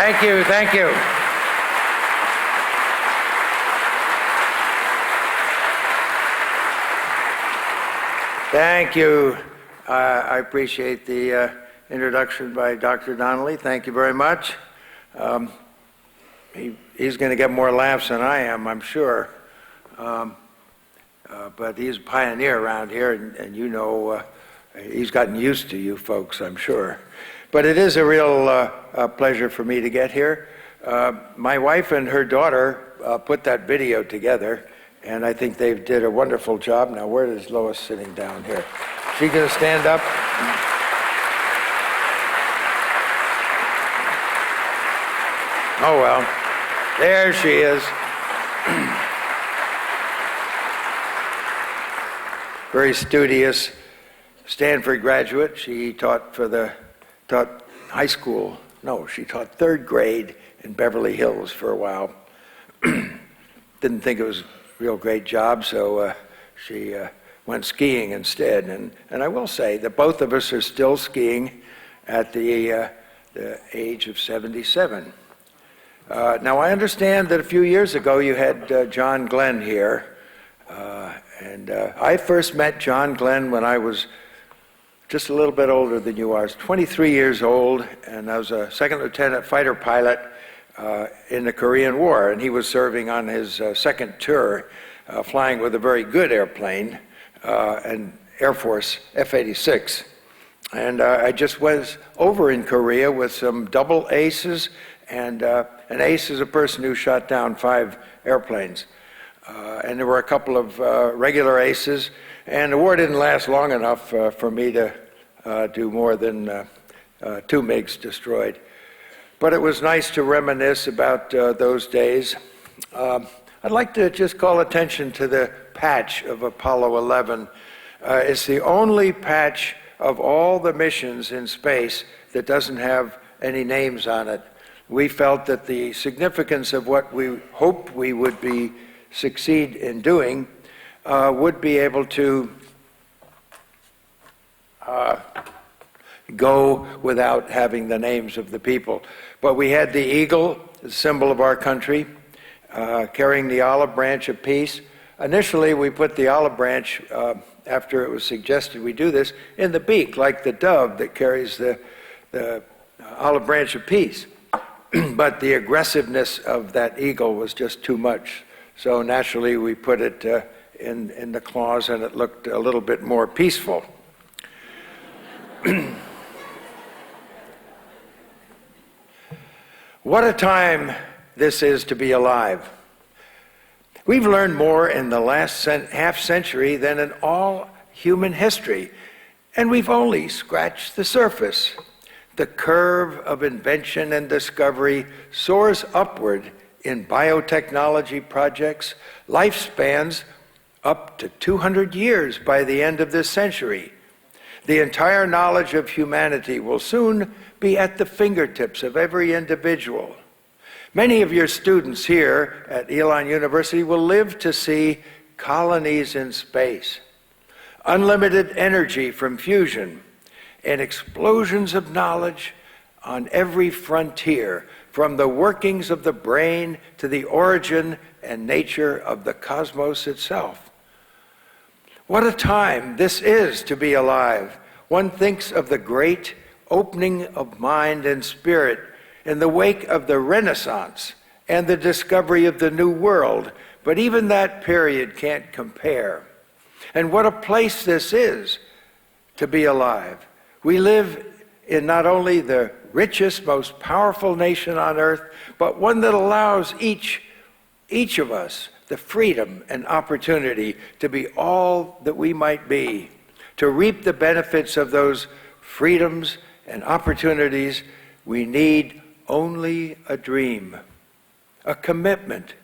Thank you, thank you. Thank you. I appreciate the introduction by Dr. Donnelly. Thank you very much. He's going to get more laughs than I am, I'm sure. But he's a pioneer around here, and you know, he's gotten used to you folks, I'm sure. But it is a real pleasure for me to get here. My wife and her daughter put that video together, and I think they did a wonderful job. Now, where is Lois sitting down here? She going to stand up? Oh, well, there she is. Very studious Stanford graduate. She taught high school. No, she taught third grade in Beverly Hills for a while. Didn't think it was a real great job, so she went skiing instead. And I will say that both of us are still skiing at the age of 77. Now, I understand that a few years ago you had John Glenn here. And I first met John Glenn when I was just a little bit older than you are. I was 23 years old, and I was a second lieutenant fighter pilot in the Korean War. And he was serving on his second tour, flying with a very good airplane, an Air Force F-86. And I just was over in Korea with some double aces, and an ace is a person who shot down 5 airplanes. And there were a couple of regular aces, and the war didn't last long enough for me to do more than 2 MiGs destroyed. But it was nice to reminisce about those days. I'd like to just call attention to the patch of Apollo 11. It's the only patch of all the missions in space that doesn't have any names on it. We felt that the significance of what we hoped we would succeed in doing would be able to go without having the names of the people. But we had the eagle, the symbol of our country, carrying the olive branch of peace. Initially, we put the olive branch, after it was suggested we do this, in the beak, like the dove that carries the olive branch of peace. But the aggressiveness of that eagle was just too much. So naturally, we put it in the claws, and it looked a little bit more peaceful. What a time this is to be alive. We've learned more in the last half century than in all human history, and we've only scratched the surface. The curve of invention and discovery soars upward in biotechnology projects, lifespans up to 200 years by the end of this century. The entire knowledge of humanity will soon be at the fingertips of every individual. Many of your students here at Elon University will live to see colonies in space, unlimited energy from fusion, and explosions of knowledge on every frontier, from the workings of the brain to the origin and nature of the cosmos itself. What a time this is to be alive. One thinks of the great opening of mind and spirit in the wake of the Renaissance and the discovery of the New World, but even that period can't compare. And what a place this is to be alive. We live in not only the richest, most powerful nation on earth, but one that allows each of us the freedom and opportunity to be all that we might be, to reap the benefits of those freedoms and opportunities. We need only a dream, a commitment,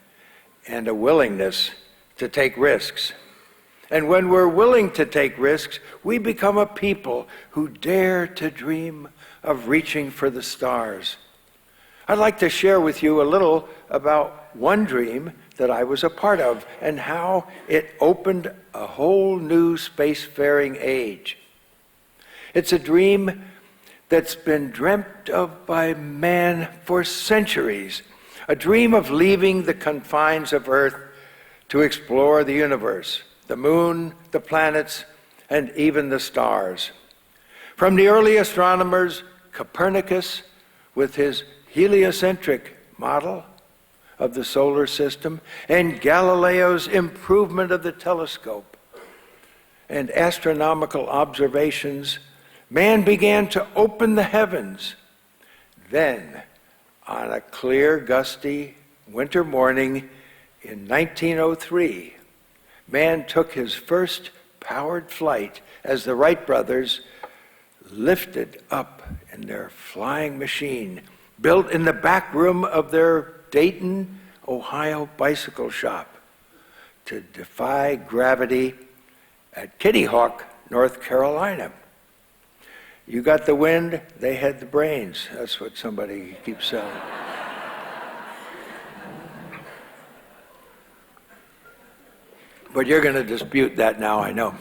and a willingness to take risks. And when we're willing to take risks, we become a people who dare to dream of reaching for the stars. I'd like to share with you a little about one dream that I was a part of and how it opened a whole new spacefaring age. It's a dream that's been dreamt of by man for centuries, a dream of leaving the confines of Earth to explore the universe, the moon, the planets, and even the stars. From the early astronomers, Copernicus, with his heliocentric model of the solar system, and Galileo's improvement of the telescope, and astronomical observations, man began to open the heavens. Then, on a clear, gusty winter morning in 1903, man took his first powered flight as the Wright brothers lifted up in their flying machine, built in the back room of their Dayton, Ohio bicycle shop, to defy gravity at Kitty Hawk, North Carolina. You got the wind, they had the brains. That's what somebody keeps saying. But you're going to dispute that now, I know.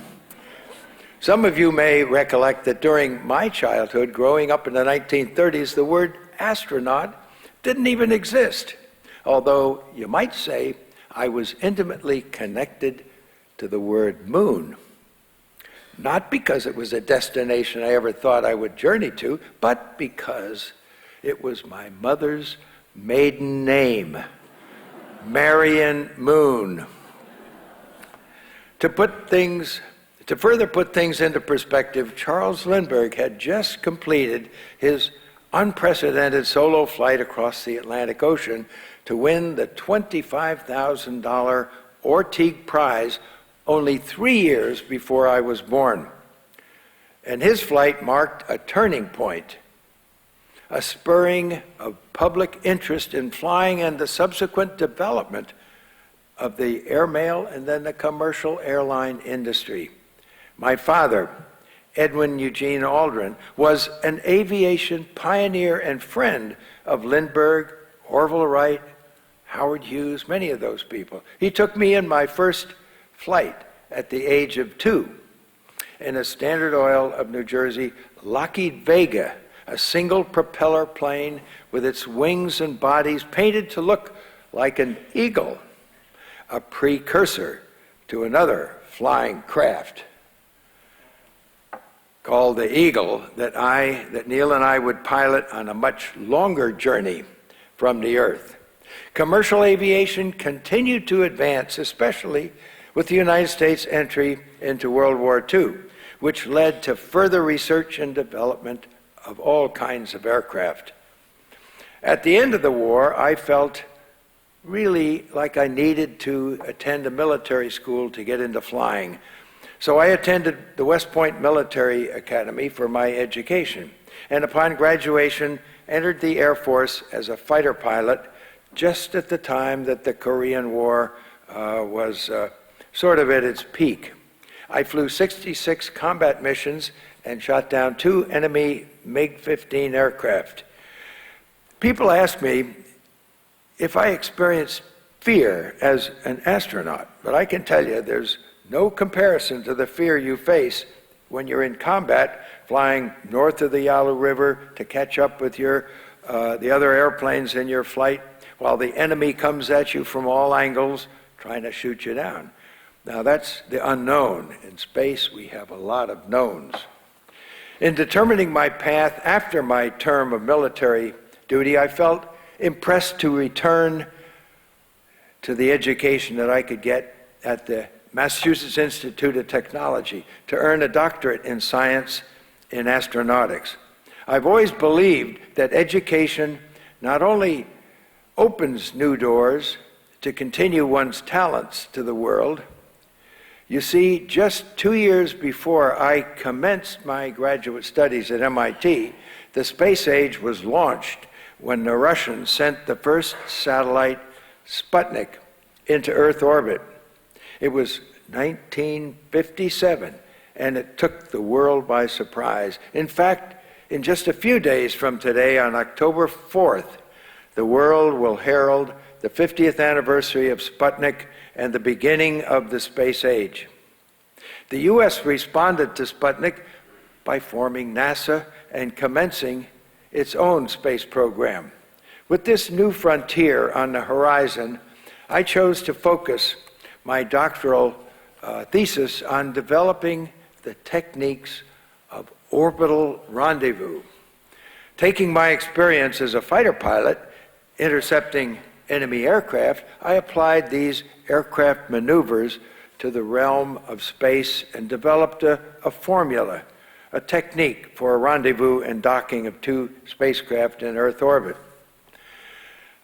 Some of you may recollect that during my childhood, growing up in the 1930s, the word astronaut didn't even exist. Although you might say I was intimately connected to the word moon. Not because it was a destination I ever thought I would journey to, but because it was my mother's maiden name, Marion Moon. To further put things into perspective, Charles Lindbergh had just completed his unprecedented solo flight across the Atlantic Ocean to win the $25,000 Orteig Prize only 3 years before I was born. And his flight marked a turning point, a spurring of public interest in flying and the subsequent development of the airmail and then the commercial airline industry. My father, Edwin Eugene Aldrin, was an aviation pioneer and friend of Lindbergh, Orville Wright, Howard Hughes, many of those people. He took me in my first flight at the age of 2 in a Standard Oil of New Jersey Lockheed Vega, a single propeller plane with its wings and bodies painted to look like an eagle, a precursor to another flying craft called the Eagle that Neil and I would pilot on a much longer journey from the Earth. Commercial aviation continued to advance, especially with the United States' entry into World War II, which led to further research and development of all kinds of aircraft. At the end of the war, I felt really like I needed to attend a military school to get into flying. So I attended the West Point Military Academy for my education, and upon graduation, entered the Air Force as a fighter pilot just at the time that the Korean War was sort of at its peak. I flew 66 combat missions and shot down 2 enemy MiG-15 aircraft. People ask me if I experienced fear as an astronaut, but I can tell you there's no comparison to the fear you face when you're in combat, flying north of the Yalu River to catch up with the other airplanes in your flight, while the enemy comes at you from all angles, trying to shoot you down. Now that's the unknown. In space, we have a lot of knowns. In determining my path after my term of military duty, I felt impressed to return to the education that I could get at the Massachusetts Institute of Technology to earn a doctorate in science in astronautics. I've always believed that education not only opens new doors to continue one's talents to the world. You see, just 2 years before I commenced my graduate studies at MIT, the space age was launched when the Russians sent the first satellite, Sputnik, into Earth orbit. It was 1957, and it took the world by surprise. In fact, in just a few days from today, on October 4th, the world will herald the 50th anniversary of Sputnik and the beginning of the space age. The U.S. responded to Sputnik by forming NASA and commencing its own space program. With this new frontier on the horizon, I chose to focus my doctoral thesis on developing the techniques of orbital rendezvous. Taking my experience as a fighter pilot intercepting enemy aircraft, I applied these aircraft maneuvers to the realm of space and developed a formula, a technique for a rendezvous and docking of two spacecraft in Earth orbit.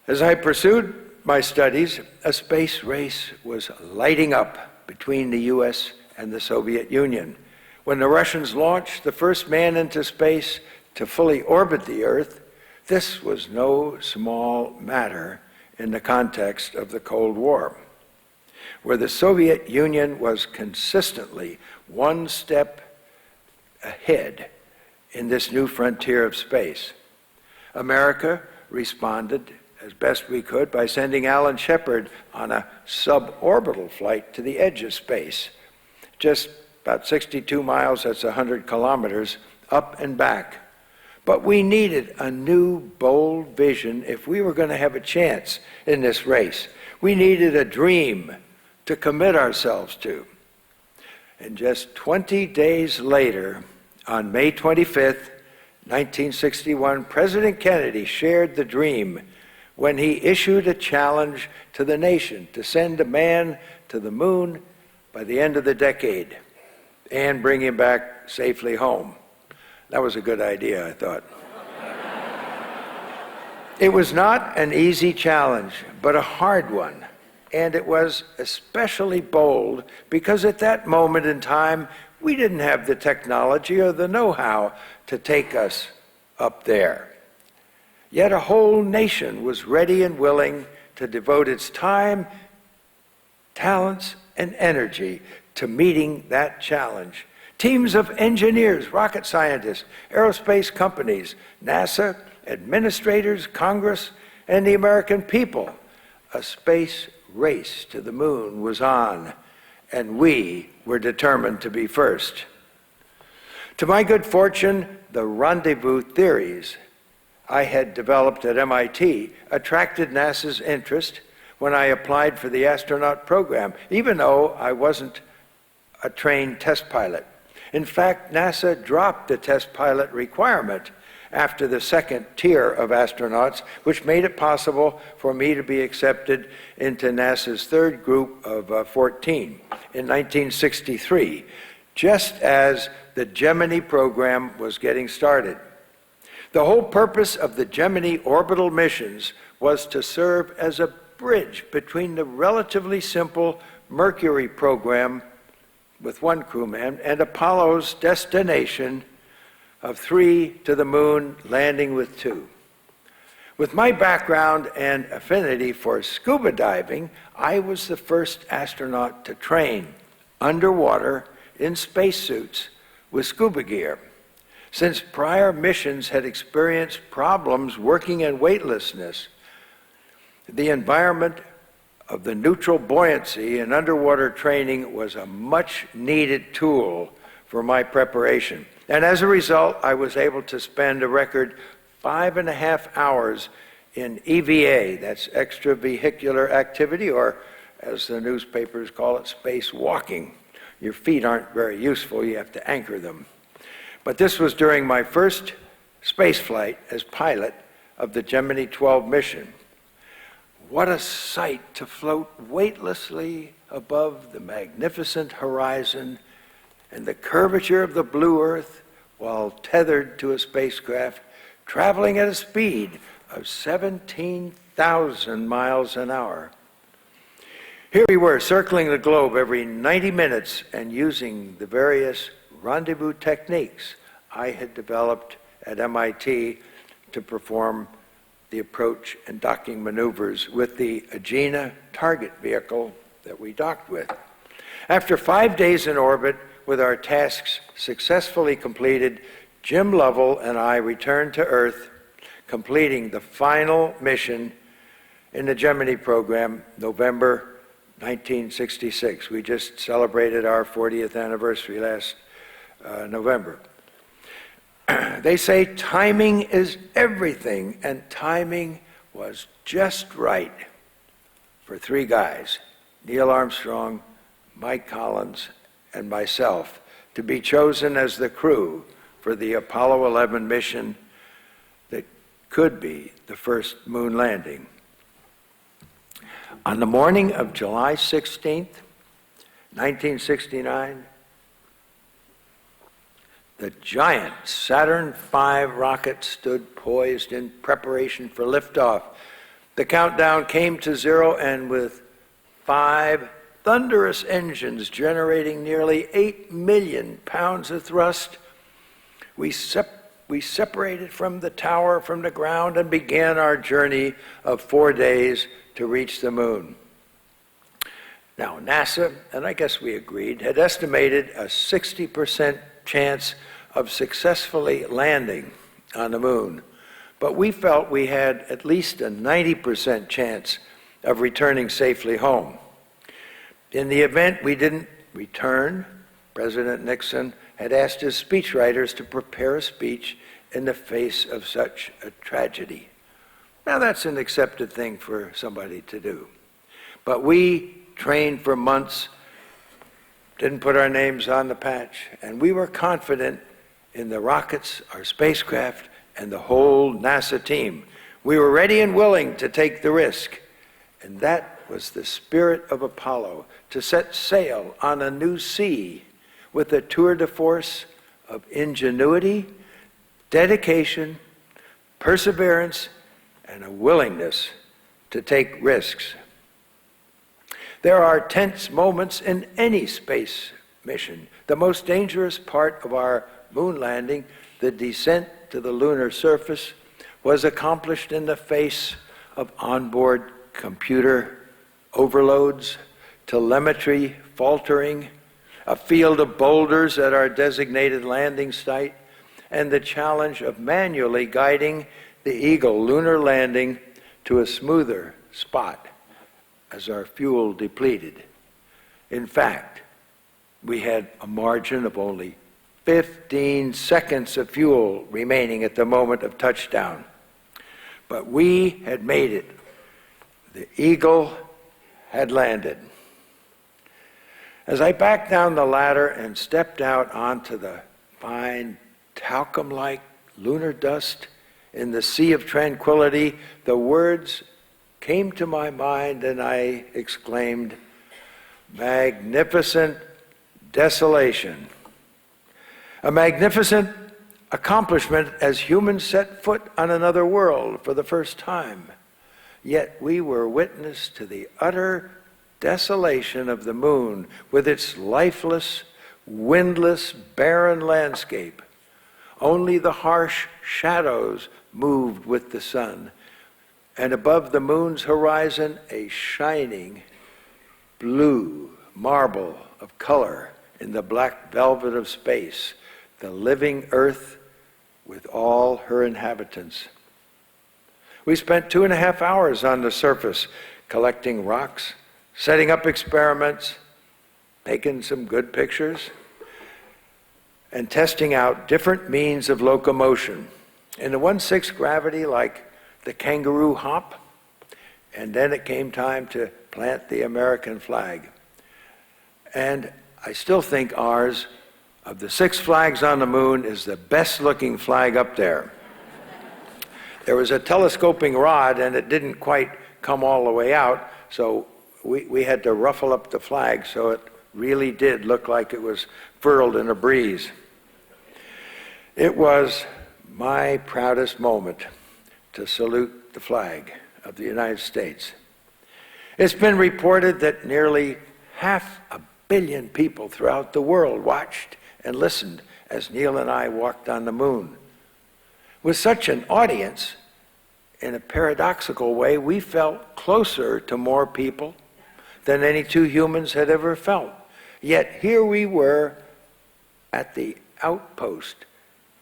As I pursued my studies, a space race was lighting up between the US and the Soviet Union. When the Russians launched the first man into space to fully orbit the Earth, this was no small matter in the context of the Cold War, where the Soviet Union was consistently one step ahead in this new frontier of space. America responded as best we could by sending Alan Shepard on a suborbital flight to the edge of space, just about 62 miles, that's 100 kilometers, up and back. But we needed a new, bold vision if we were going to have a chance in this race. We needed a dream to commit ourselves to. And just 20 days later, on May 25th, 1961, President Kennedy shared the dream when he issued a challenge to the nation to send a man to the moon by the end of the decade and bring him back safely home. That was a good idea, I thought. It was not an easy challenge, but a hard one. And it was especially bold because at that moment in time, we didn't have the technology or the know-how to take us up there. Yet a whole nation was ready and willing to devote its time, talents, and energy to meeting that challenge. Teams of engineers, rocket scientists, aerospace companies, NASA, administrators, Congress, and the American people. A space race to the moon was on, and we were determined to be first. To my good fortune, the rendezvous theories I had developed at MIT attracted NASA's interest when I applied for the astronaut program, even though I wasn't a trained test pilot. In fact, NASA dropped the test pilot requirement after the second tier of astronauts, which made it possible for me to be accepted into NASA's third group of 14 in 1963, just as the Gemini program was getting started. The whole purpose of the Gemini orbital missions was to serve as a bridge between the relatively simple Mercury program with one crewman and Apollo's destination of 3 to the moon, landing with 2. With my background and affinity for scuba diving, I was the first astronaut to train underwater in spacesuits with scuba gear. Since prior missions had experienced problems working in weightlessness, the environment of the neutral buoyancy and underwater training was a much-needed tool for my preparation. And as a result, I was able to spend a record 5.5 hours in EVA, that's extravehicular activity, or as the newspapers call it, spacewalking. Your feet aren't very useful, you have to anchor them. But this was during my first space flight as pilot of the Gemini 12 mission. What a sight to float weightlessly above the magnificent horizon and the curvature of the blue earth while tethered to a spacecraft traveling at a speed of 17,000 miles an hour. Here we were circling the globe every 90 minutes and using the various rendezvous techniques I had developed at MIT to perform the approach and docking maneuvers with the Agena target vehicle that we docked with. After 5 days in orbit, with our tasks successfully completed, Jim Lovell and I returned to Earth, completing the final mission in the Gemini program, November 1966. We just celebrated our 40th anniversary last November. They say timing is everything, and timing was just right for three guys, Neil Armstrong, Mike Collins, and myself, to be chosen as the crew for the Apollo 11 mission that could be the first moon landing. On the morning of July 16th, 1969, the giant Saturn V rocket stood poised in preparation for liftoff. The countdown came to zero, and with 5 thunderous engines generating nearly 8 million pounds of thrust, we separated from the tower, from the ground, and began our journey of 4 days to reach the moon. Now, NASA, and I guess we agreed, had estimated a 60% chance of successfully landing on the moon, but we felt we had at least a 90% chance of returning safely home. In the event we didn't return, President Nixon had asked his speechwriters to prepare a speech in the face of such a tragedy. Now, that's an accepted thing for somebody to do. But we trained for months, didn't put our names on the patch, and we were confident in the rockets, our spacecraft, and the whole NASA team. We were ready and willing to take the risk, and that was the spirit of Apollo, to set sail on a new sea with a tour de force of ingenuity, dedication, perseverance, and a willingness to take risks. There are tense moments in any space mission. The most dangerous part of our moon landing, the descent to the lunar surface, was accomplished in the face of onboard computer overloads, telemetry faltering, a field of boulders at our designated landing site, and the challenge of manually guiding the Eagle lunar landing to a smoother spot as our fuel depleted. In fact, we had a margin of only 15 seconds of fuel remaining at the moment of touchdown. But we had made it. The Eagle had landed. As I backed down the ladder and stepped out onto the fine, talcum-like lunar dust in the sea of tranquility, the words came to my mind, and I exclaimed, "Magnificent desolation." A magnificent accomplishment as humans set foot on another world for the first time. Yet we were witness to the utter desolation of the moon with its lifeless, windless, barren landscape. Only the harsh shadows moved with the sun, and above the moon's horizon, a shining blue marble of color in the black velvet of space, the living Earth with all her inhabitants. We spent 2.5 hours on the surface, collecting rocks, setting up experiments, taking some good pictures, and testing out different means of locomotion. In the 1/6 gravity, like the kangaroo hop, and then it came time to plant the American flag. And I still think ours, of the 6 flags on the moon, is the best looking flag up there. There was a telescoping rod, and it didn't quite come all the way out, so we had to ruffle up the flag so it really did look like it was furled in a breeze. It was my proudest moment to salute the flag of the United States. It's been reported that nearly 500 million people throughout the world watched and listened as Neil and I walked on the moon. With such an audience, in a paradoxical way, we felt closer to more people than any two humans had ever felt. Yet here we were at the outpost,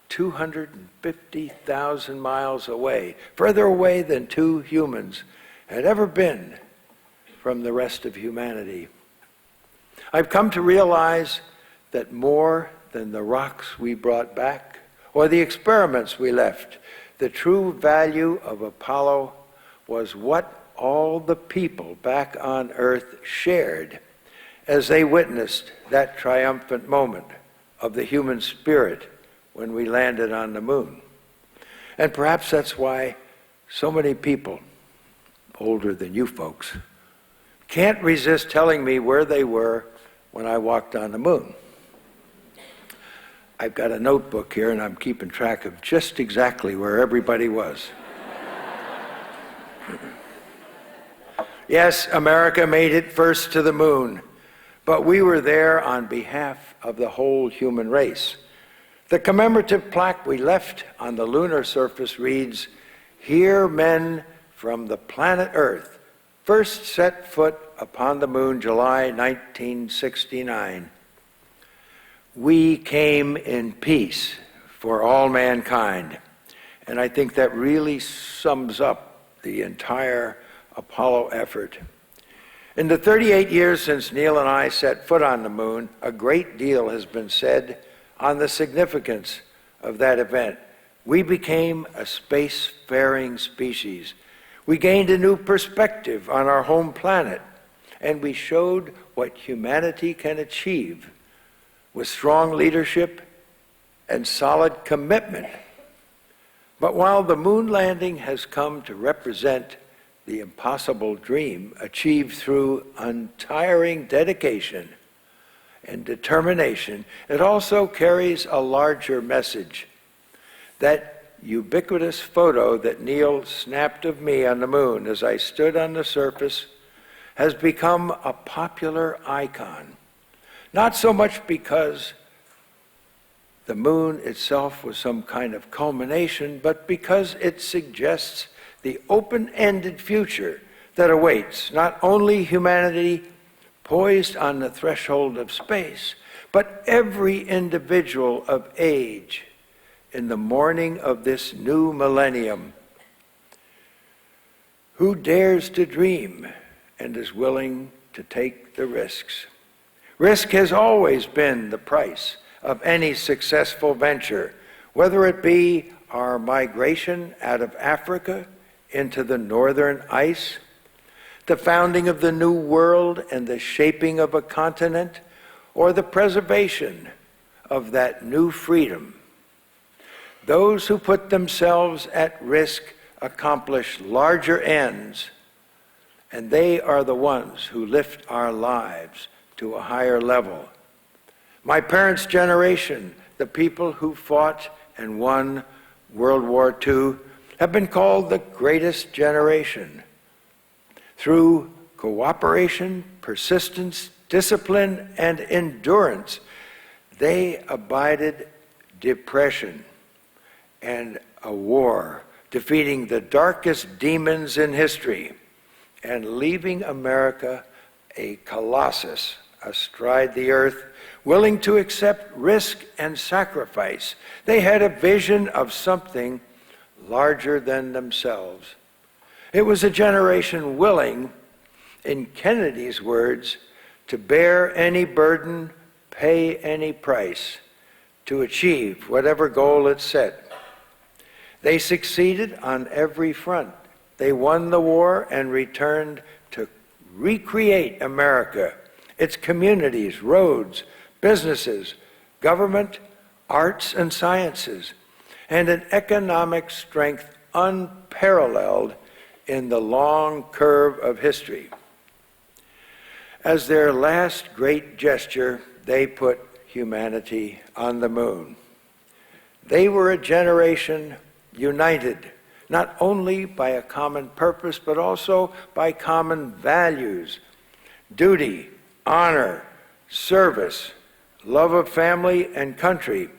250,000 miles away, further away than two humans had ever been from the rest of humanity. I've come to realize that more than the rocks we brought back, or the experiments we left. The true value of Apollo was what all the people back on Earth shared as they witnessed that triumphant moment of the human spirit when we landed on the moon. And perhaps that's why so many people, older than you folks, can't resist telling me where they were when I walked on the moon. I've got a notebook here and I'm keeping track of just exactly where everybody was. Yes, America made it first to the moon, but we were there on behalf of the whole human race. The commemorative plaque we left on the lunar surface reads, "Here men from the planet Earth first set foot upon the moon, July 1969. We came in peace for all mankind." And I think that really sums up the entire Apollo effort. In the 38 years since Neil and I set foot on the moon, a great deal has been said on the significance of that event. We became a spacefaring species. We gained a new perspective on our home planet, and we showed what humanity can achieve with strong leadership and solid commitment. But while the moon landing has come to represent the impossible dream achieved through untiring dedication and determination, it also carries a larger message. That ubiquitous photo that Neil snapped of me on the moon as I stood on the surface has become a popular icon. Not so much because the moon itself was some kind of culmination, but because it suggests the open-ended future that awaits not only humanity poised on the threshold of space, but every individual of age in the morning of this new millennium who dares to dream and is willing to take the risks. Risk has always been the price of any successful venture, whether it be our migration out of Africa into the northern ice, the founding of the New World and the shaping of a continent, or the preservation of that new freedom. Those who put themselves at risk accomplish larger ends, and they are the ones who lift our lives to a higher level. My parents' generation, the people who fought and won World War II, have been called the greatest generation. Through cooperation, persistence, discipline, and endurance, they abided depression and a war, defeating the darkest demons in history and leaving America a colossus astride the earth, willing to accept risk and sacrifice. They had a vision of something larger than themselves. It was a generation willing, in Kennedy's words, to bear any burden, pay any price, to achieve whatever goal it set. They succeeded on every front. They won the war and returned to recreate America, its communities, roads, businesses, government, arts and sciences, and an economic strength unparalleled in the long curve of history. As their last great gesture, they put humanity on the moon. They were a generation united, not only by a common purpose, but also by common values: duty, honor, service, love of family and country,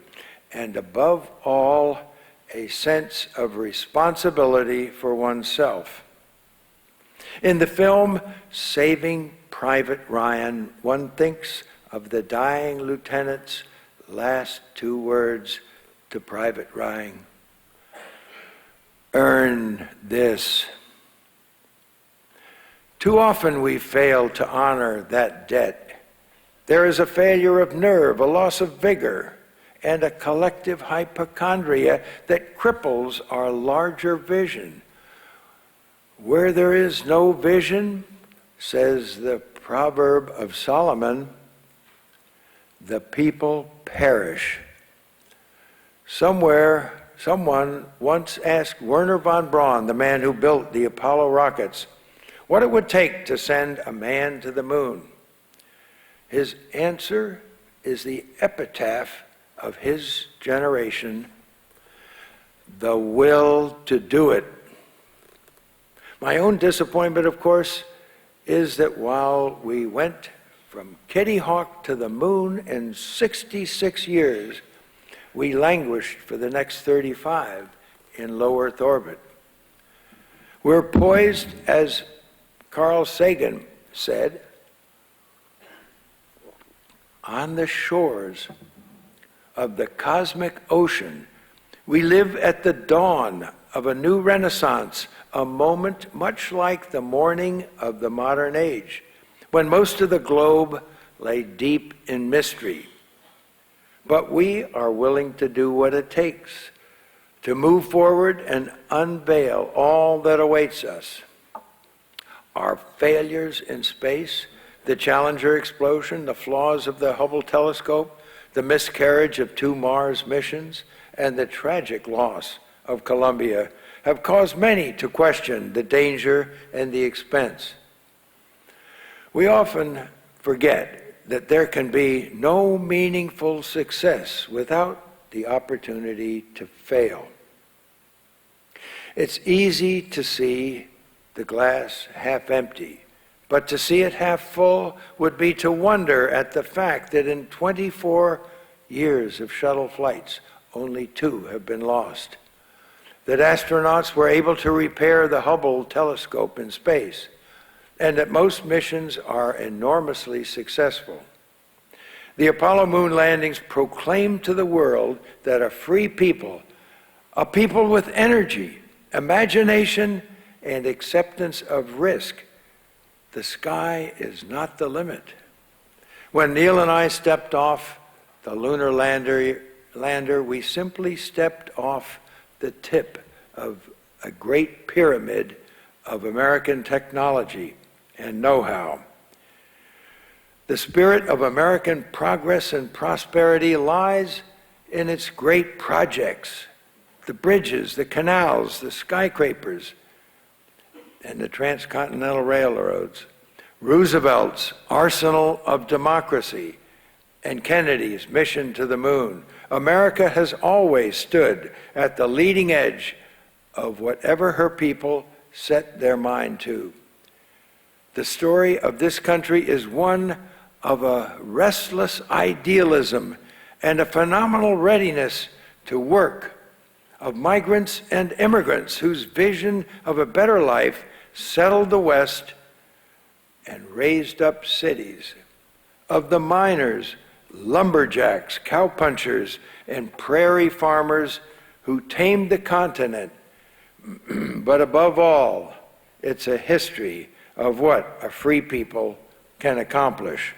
and above all, a sense of responsibility for oneself. In the film Saving Private Ryan, one thinks of the dying lieutenant's last two words to Private Ryan: "Earn this." Too often we fail to honor that debt. There is a failure of nerve, a loss of vigor, and a collective hypochondria that cripples our larger vision. Where there is no vision, says the proverb of Solomon, the people perish. Someone once asked Wernher von Braun, the man who built the Apollo rockets, what it would take to send a man to the moon. His answer is the epitaph of his generation: the will to do it. My own disappointment, of course, is that while we went from Kitty Hawk to the moon in 66 years, we languished for the next 35 in low Earth orbit. We're poised, as Carl Sagan said, on the shores of the cosmic ocean. We live at the dawn of a new renaissance, a moment much like the morning of the modern age, when most of the globe lay deep in mystery. But we are willing to do what it takes to move forward and unveil all that awaits us. Our failures in space, the Challenger explosion, the flaws of the Hubble telescope, the miscarriage of 2 Mars missions, and the tragic loss of Columbia have caused many to question the danger and the expense. We often forget that there can be no meaningful success without the opportunity to fail. It's easy to see the glass half empty, but to see it half full would be to wonder at the fact that in 24 years of shuttle flights, only 2 have been lost. That astronauts were able to repair the Hubble telescope in space, and that most missions are enormously successful. The Apollo moon landings proclaimed to the world that a free people, a people with energy, imagination, and acceptance of risk, the sky is not the limit. When Neil and I stepped off the lunar lander, we simply stepped off the tip of a great pyramid of American technology and know-how. The spirit of American progress and prosperity lies in its great projects, the bridges, the canals, the skyscrapers, and the transcontinental railroads, Roosevelt's arsenal of democracy, and Kennedy's mission to the moon. America has always stood at the leading edge of whatever her people set their mind to. The story of this country is one of a restless idealism and a phenomenal readiness to work, of migrants and immigrants whose vision of a better life settled the West and raised up cities, of the miners, lumberjacks, cowpunchers, and prairie farmers who tamed the continent. But above all, it's a history of what a free people can accomplish.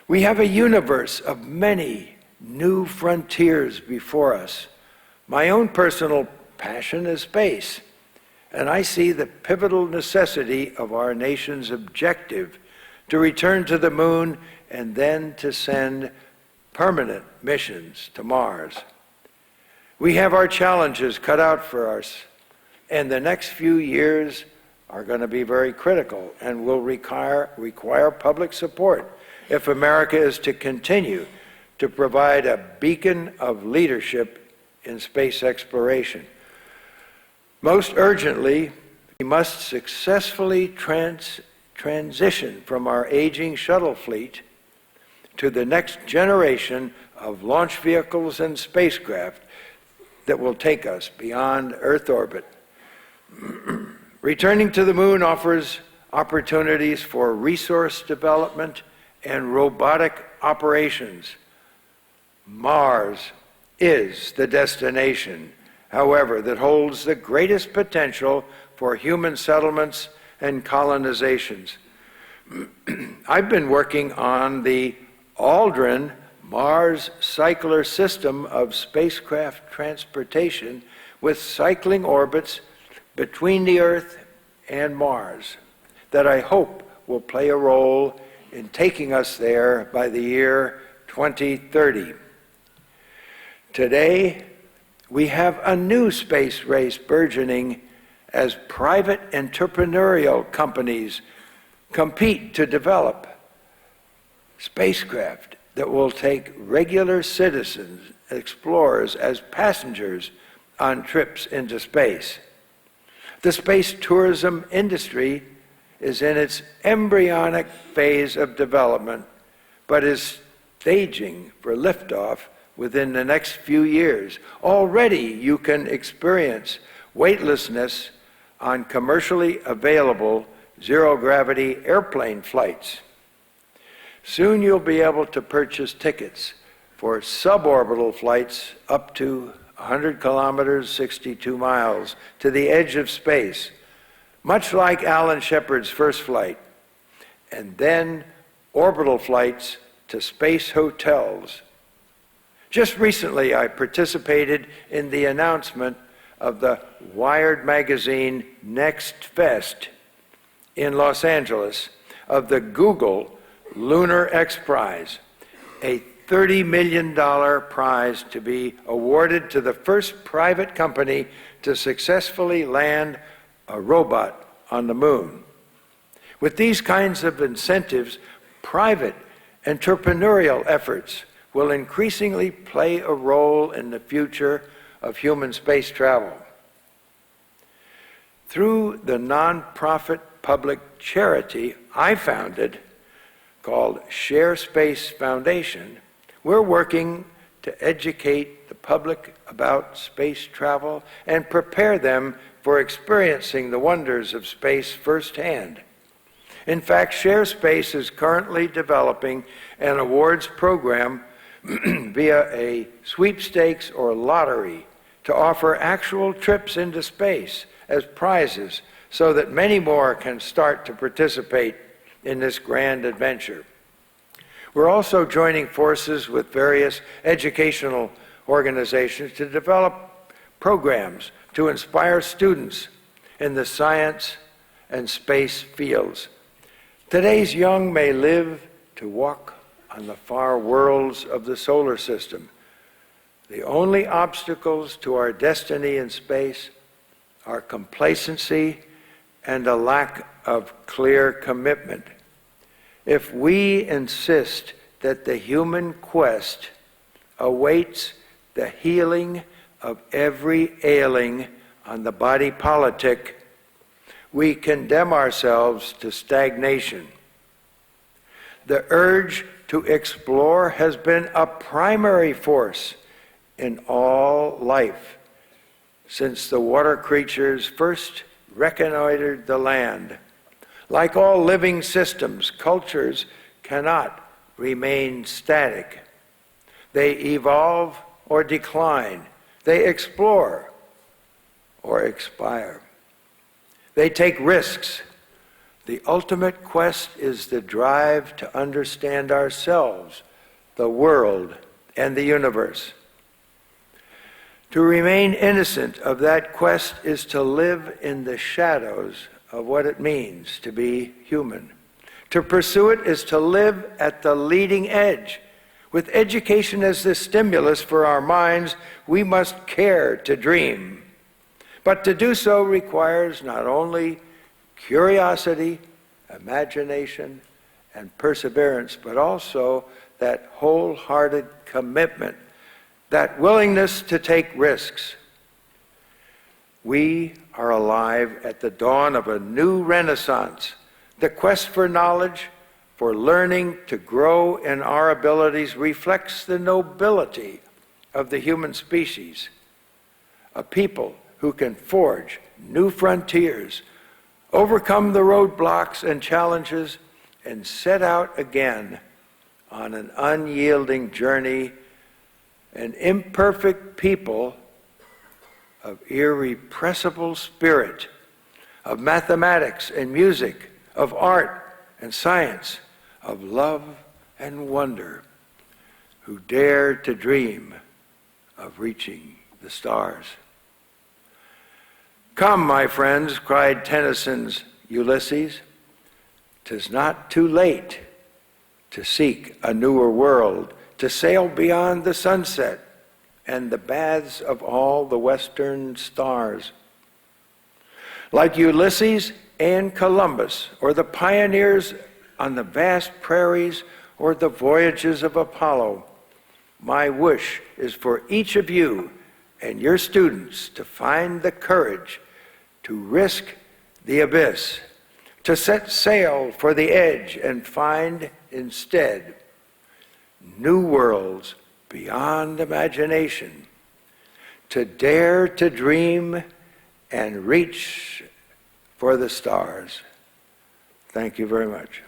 We have a universe of many new frontiers before us. My own personal passion is space, and I see the pivotal necessity of our nation's objective to return to the moon and then to send permanent missions to Mars. We have our challenges cut out for us, and the next few years are going to be very critical and will require public support if America is to continue to provide a beacon of leadership in space exploration. Most urgently, we must successfully transition from our aging shuttle fleet to the next generation of launch vehicles and spacecraft that will take us beyond Earth orbit. Returning to the moon offers opportunities for resource development and robotic operations. Mars is the destination, however, that holds the greatest potential for human settlements and colonizations. I've been working on the Aldrin Mars cycler system of spacecraft transportation with cycling orbits between the Earth and Mars that I hope will play a role in taking us there by the year 2030. Today, we have a new space race burgeoning as private entrepreneurial companies compete to develop spacecraft that will take regular citizens, explorers, as passengers on trips into space. The space tourism industry is in its embryonic phase of development, but is staging for liftoff within the next few years. Already you can experience weightlessness on commercially available zero-gravity airplane flights. Soon you'll be able to purchase tickets for suborbital flights up to 100 kilometers, 62 miles, to the edge of space, much like Alan Shepard's first flight, and then orbital flights to space hotels. Just recently, I participated in the announcement of the Wired magazine Next Fest in Los Angeles of the Google Lunar X Prize, a $30 million prize to be awarded to the first private company to successfully land a robot on the moon. With these kinds of incentives, private entrepreneurial efforts will increasingly play a role in the future of human space travel. Through the nonprofit public charity I founded, called Share Space Foundation, we're working to educate the public about space travel and prepare them for experiencing the wonders of space firsthand. In fact, Share Space is currently developing an awards program via a sweepstakes or lottery to offer actual trips into space as prizes so that many more can start to participate in this grand adventure. We're also joining forces with various educational organizations to develop programs to inspire students in the science and space fields. Today's young may live to walk on the far worlds of the solar system. The only obstacles to our destiny in space are complacency and a lack of clear commitment. If we insist that the human quest awaits the healing of every ailing on the body politic, we condemn ourselves to stagnation. The urge to explore has been a primary force in all life since the water creatures first reconnoitered the land. Like all living systems, cultures cannot remain static. They evolve or decline. They explore or expire. They take risks. The ultimate quest is the drive to understand ourselves, the world, and the universe. To remain innocent of that quest is to live in the shadows of what it means to be human. To pursue it is to live at the leading edge. With education as the stimulus for our minds, we must care to dream. But to do so requires not only curiosity, imagination, and perseverance, but also that wholehearted commitment, that willingness to take risks. We are alive at the dawn of a new renaissance. The quest for knowledge, for learning to grow in our abilities reflects the nobility of the human species, a people who can forge new frontiers, overcome the roadblocks and challenges, and set out again on an unyielding journey, an imperfect people of irrepressible spirit, of mathematics and music, of art and science, of love and wonder. who dare to dream of reaching the stars. Come, my friends, cried Tennyson's Ulysses, 'tis not too late to seek a newer world, to sail beyond the sunset and the baths of all the western stars. Like Ulysses and Columbus, or the pioneers on the vast prairies, or the voyages of Apollo, my wish is for each of you and your students to find the courage to risk the abyss, to set sail for the edge and find instead new worlds beyond imagination, to dare to dream and reach for the stars. Thank you very much.